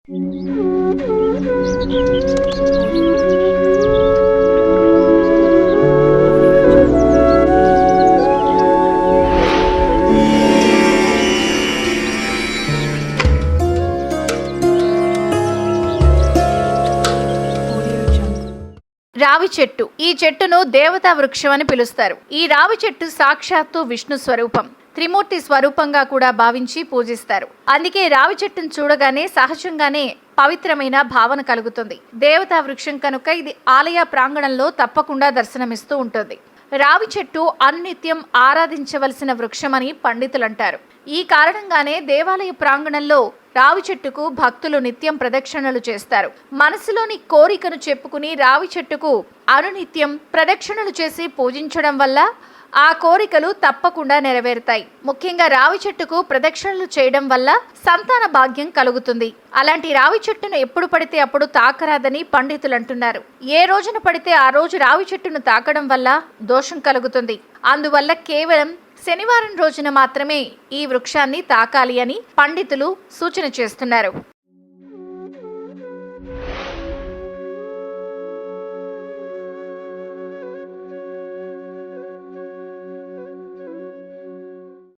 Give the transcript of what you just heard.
రావి చెట్టు. ఈ చెట్టును దేవతా వృక్షం అని పిలుస్తారు. ఈ రావి చెట్టు సాక్షాత్తు విష్ణు స్వరూపం, త్రిమూర్తి స్వరూపంగా కూడా భావించి పూజిస్తారు. అందుకే రావి చెట్టును చూడగానే సహజంగానే పవిత్రమైన భావన కలుగుతుంది. దేవతా వృక్షం కనుక ఇది ఆలయ ప్రాంగణంలో తప్పకుండా దర్శనమిస్తూ ఉంటుంది. రావి చెట్టు అనిత్యం ఆరాధించవలసిన వృక్షమని పండితులంటారు. ఈ కారణంగానే దేవాలయ ప్రాంగణంలో రావి చెట్టుకు భక్తులు నిత్యం ప్రదక్షిణలు చేస్తారు. మనసులోని కోరికను చెప్పుకుని రావి చెట్టుకు అనునిత్యం ప్రదక్షిణలు చేసి పూజించడం వల్ల ఆ కోరికలు తప్పకుండా నెరవేరుతాయి. ముఖ్యంగా రావి చెట్టుకు ప్రదక్షిణలు చేయడం వల్ల సంతాన భాగ్యం కలుగుతుంది. అలాంటి రావి చెట్టును ఎప్పుడు పడితే అప్పుడు తాకరాదని పండితులు అంటున్నారు. ఏ రోజున పడితే ఆ రోజు రావి చెట్టును తాకడం వల్ల దోషం కలుగుతుంది. అందువల్ల కేవలం శనివారం రోజున మాత్రమే ఈ వృక్షాన్ని తాకాలి అని పండితులు సూచన చేస్తున్నారు.